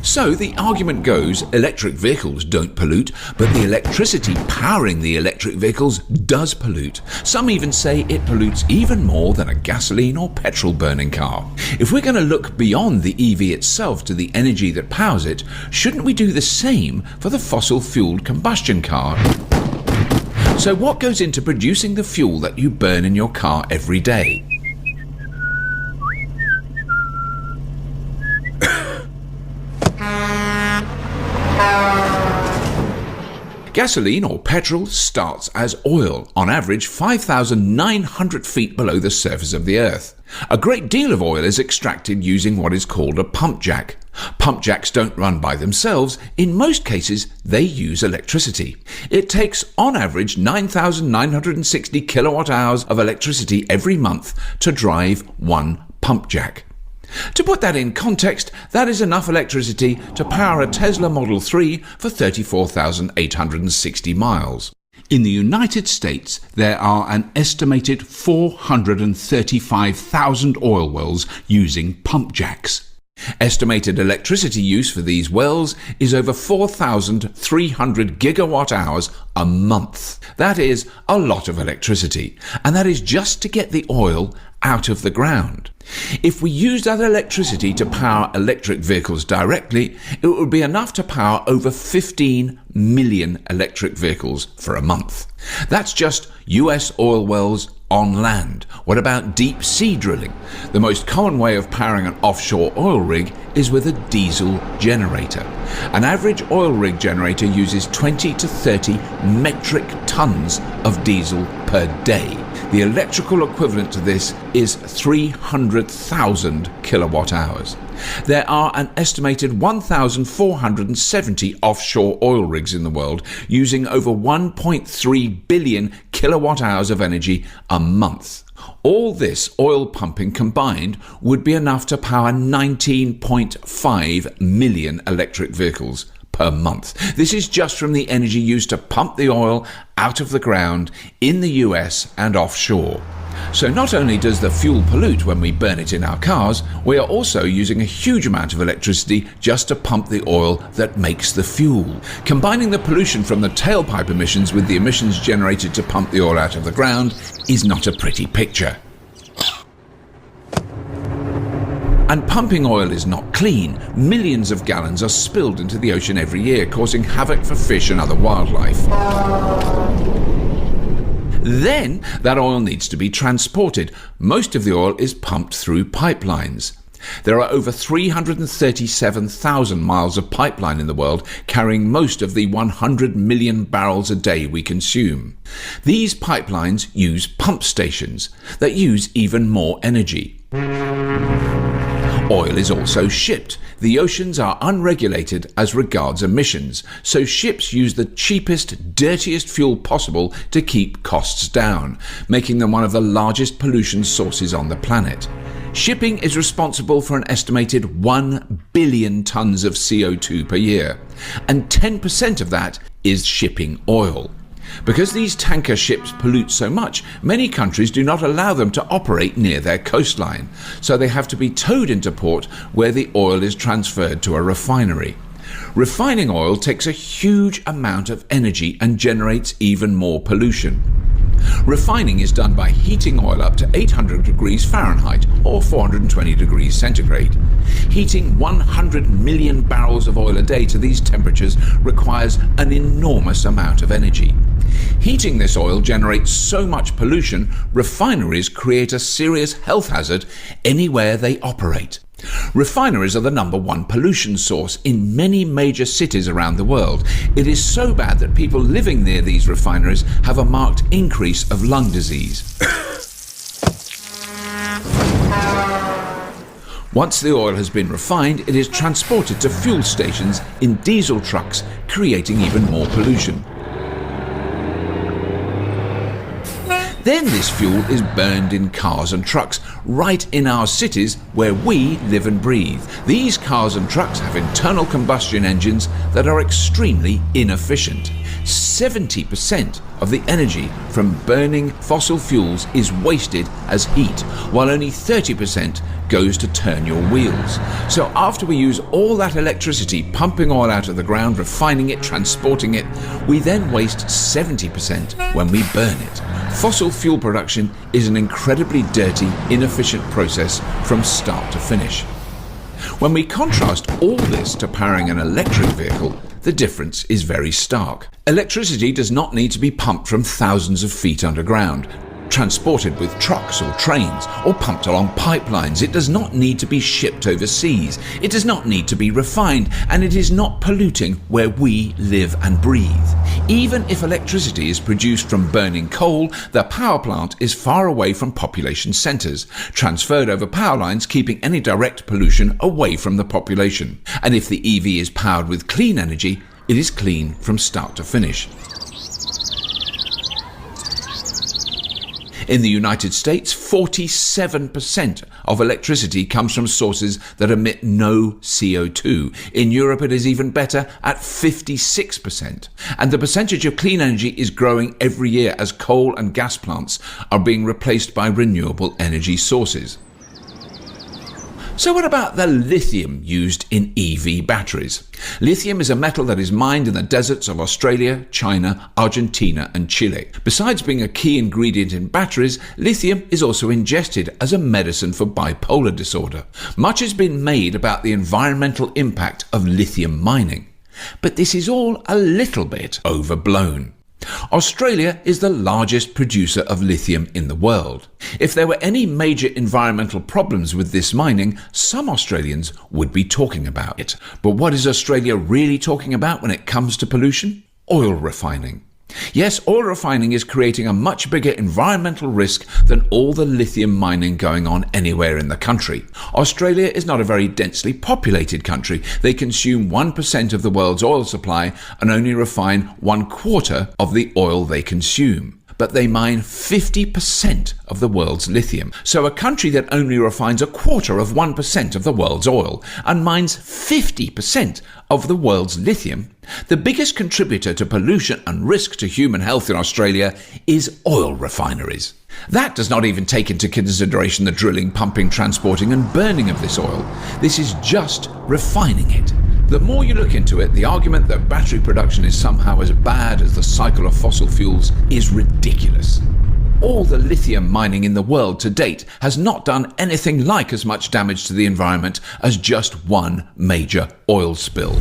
So the argument goes electric vehicles don't pollute, but the electricity powering the electric vehicles does pollute. Some even say it pollutes even more than a gasoline or petrol burning car. If we're going to look beyond the EV itself to the energy that powers it, shouldn't we do the same for the fossil-fueled combustion car? So what goes into producing the fuel that you burn in your car every day? Gasoline or petrol starts as oil, on average 5,900 feet below the surface of the Earth. A great deal of oil is extracted using what is called a pump jack. Pump jacks don't run by themselves. In most cases, they use electricity. It takes, on average, 9,960 kilowatt hours of electricity every month to drive one pump jack. To put that in context, that is enough electricity to power a Tesla Model 3 for 34,860 miles. In the United States, there are an estimated 435,000 oil wells using pump jacks. Estimated electricity use for these wells is over 4,300 gigawatt hours a month. That is a lot of electricity, and that is just to get the oil out of the ground. If we used that electricity to power electric vehicles directly, it would be enough to power over 15 million electric vehicles for a month. That's just US oil wells on land. What about deep sea drilling? The most common way of powering an offshore oil rig is with a diesel generator. An average oil rig generator uses 20 to 30 metric tons of diesel per day. The electrical equivalent to this is 300,000 kilowatt hours. There are an estimated 1,470 offshore oil rigs in the world using over 1.3 billion kilowatt hours of energy a month. All this oil pumping combined would be enough to power 19.5 million electric vehicles per month. This is just from the energy used to pump the oil out of the ground in the US and offshore. So not only does the fuel pollute when we burn it in our cars, we are also using a huge amount of electricity just to pump the oil that makes the fuel. Combining the pollution from the tailpipe emissions with the emissions generated to pump the oil out of the ground is not a pretty picture. And pumping oil is not clean. Millions of gallons are spilled into the ocean every year, causing havoc for fish and other wildlife. Then that oil needs to be transported. Most of the oil is pumped through pipelines. There are over 337,000 miles of pipeline in the world, carrying most of the 100 million barrels a day we consume. These pipelines use pump stations that use even more energy. Oil is also shipped. The oceans are unregulated as regards emissions, so ships use the cheapest, dirtiest fuel possible to keep costs down, making them one of the largest pollution sources on the planet. Shipping is responsible for an estimated 1 billion tons of CO2 per year, and 10% of that is shipping oil. Because these tanker ships pollute so much, many countries do not allow them to operate near their coastline, so they have to be towed into port where the oil is transferred to a refinery. Refining oil takes a huge amount of energy and generates even more pollution. Refining is done by heating oil up to 800 degrees Fahrenheit or 420 degrees centigrade. Heating 100 million barrels of oil a day to these temperatures requires an enormous amount of energy. Heating this oil generates so much pollution, refineries create a serious health hazard anywhere they operate. Refineries are the #1 pollution source in many major cities around the world. It is so bad that people living near these refineries have a marked increase of lung disease. Once the oil has been refined, it is transported to fuel stations in diesel trucks, creating even more pollution. Then this fuel is burned in cars and trucks right in our cities where we live and breathe. These cars and trucks have internal combustion engines that are extremely inefficient. 70% of the energy from burning fossil fuels is wasted as heat, while only 30% goes to turn your wheels. So after we use all that electricity pumping oil out of the ground, refining it, transporting it, we then waste 70% when we burn it. Fossil fuel production is an incredibly dirty, inefficient process from start to finish. When we contrast all this to powering an electric vehicle, the difference is very stark. Electricity does not need to be pumped from thousands of feet underground, transported with trucks or trains, or pumped along pipelines. It does not need to be shipped overseas. It does not need to be refined, and it is not polluting where we live and breathe. Even if electricity is produced from burning coal, the power plant is far away from population centres, transferred over power lines, keeping any direct pollution away from the population. And if the EV is powered with clean energy, it is clean from start to finish. In the United States, 47% of electricity comes from sources that emit no CO2. In Europe, it is even better at 56%. And the percentage of clean energy is growing every year as coal and gas plants are being replaced by renewable energy sources. So what about the lithium used in EV batteries? Lithium is a metal that is mined in the deserts of Australia, China, Argentina and Chile. Besides being a key ingredient in batteries, lithium is also ingested as a medicine for bipolar disorder. Much has been made about the environmental impact of lithium mining, but this is all a little bit overblown. Australia is the largest producer of lithium in the world. If there were any major environmental problems with this mining, some Australians would be talking about it. But what is Australia really talking about when it comes to pollution? Oil refining. Yes, oil refining is creating a much bigger environmental risk than all the lithium mining going on anywhere in the country. Australia is not a very densely populated country. They consume 1% of the world's oil supply and only refine 1/4 of the oil they consume. But they mine 50% of the world's lithium. So a country that only refines 1/4 of 1% of the world's oil and mines 50% of the world's lithium, the biggest contributor to pollution and risk to human health in Australia is oil refineries. That does not even take into consideration the drilling, pumping, transporting and burning of this oil. This is just refining it. The more you look into it, the argument that battery production is somehow as bad as the cycle of fossil fuels is ridiculous. All the lithium mining in the world to date has not done anything like as much damage to the environment as just one major oil spill.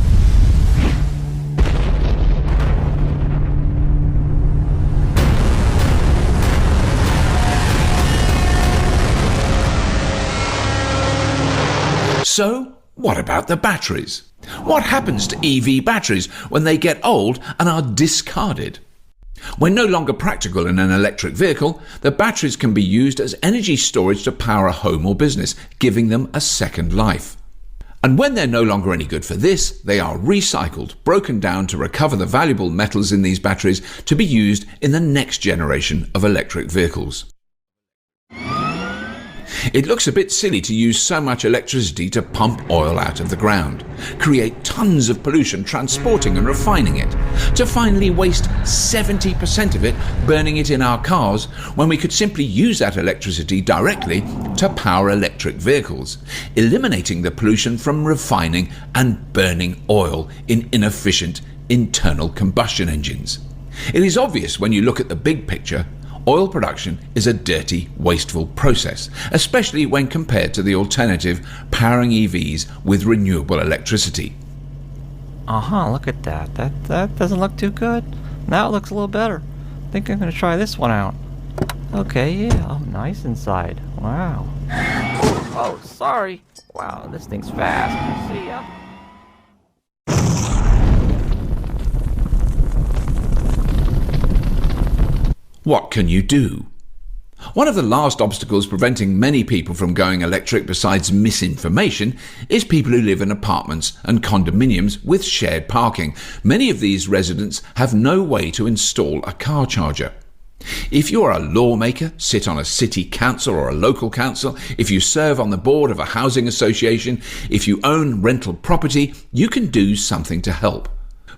So, what about the batteries? What happens to EV batteries when they get old and are discarded? When no longer practical in an electric vehicle, the batteries can be used as energy storage to power a home or business, giving them a second life. And when they're no longer any good for this, they are recycled, broken down to recover the valuable metals in these batteries to be used in the next generation of electric vehicles. It looks a bit silly to use so much electricity to pump oil out of the ground, create tons of pollution transporting and refining it, to finally waste 70% of it burning it in our cars when we could simply use that electricity directly to power electric vehicles, eliminating the pollution from refining and burning oil in inefficient internal combustion engines. It is obvious when you look at the big picture. Oil production is a dirty, wasteful process, especially when compared to the alternative powering EVs with renewable electricity. Look at that. That doesn't look too good. Now it looks a little better. I think I'm going to try this one out. Okay, yeah. Oh, nice inside. Wow. Oh, sorry. Wow, this thing's fast. See ya. What can you do? One of the last obstacles preventing many people from going electric besides misinformation is people who live in apartments and condominiums with shared parking. Many of these residents have no way to install a car charger. If you are a lawmaker, sit on a city council or a local council, if you serve on the board of a housing association, if you own rental property, you can do something to help.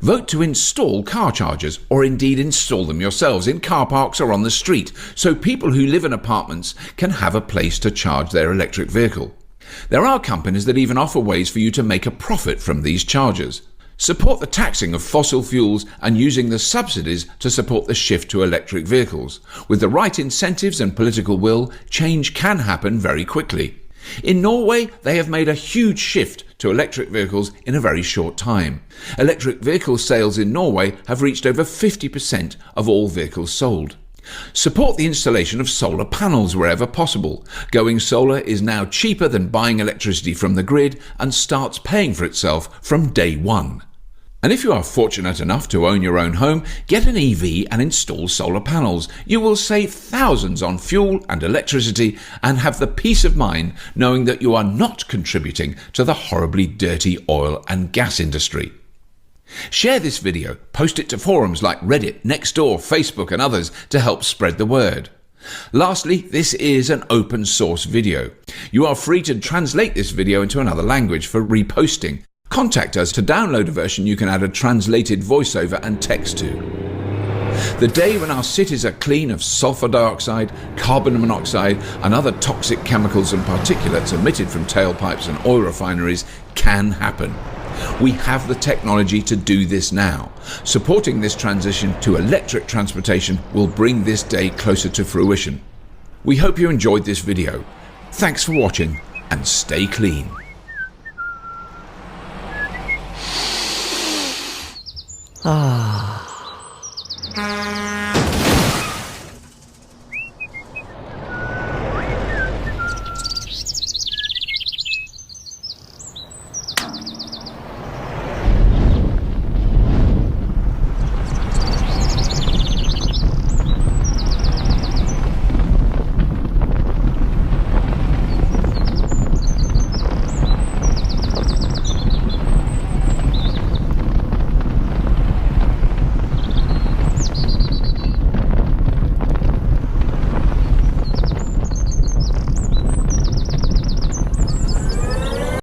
Vote to install car chargers, or indeed install them yourselves in car parks or on the street, so people who live in apartments can have a place to charge their electric vehicle. There are companies that even offer ways for you to make a profit from these charges. Support the taxing of fossil fuels and using the subsidies to support the shift to electric vehicles. With the right incentives and political will, change can happen very quickly. In Norway, they have made a huge shift to electric vehicles in a very short time. Electric vehicle sales in Norway have reached over 50% of all vehicles sold. Support the installation of solar panels wherever possible. Going solar is now cheaper than buying electricity from the grid and starts paying for itself from day one. And if you are fortunate enough to own your own home, get an EV and install solar panels. You will save thousands on fuel and electricity and have the peace of mind knowing that you are not contributing to the horribly dirty oil and gas industry. Share this video, post it to forums like Reddit, Nextdoor, Facebook and others to help spread the word. Lastly, this is an open source video. You are free to translate this video into another language for reposting. Contact us to download a version you can add a translated voiceover and text to. The day when our cities are clean of sulfur dioxide, carbon monoxide and other toxic chemicals and particulates emitted from tailpipes and oil refineries can happen. We have the technology to do this now. Supporting this transition to electric transportation will bring this day closer to fruition. We hope you enjoyed this video. Thanks for watching and stay clean. Ah.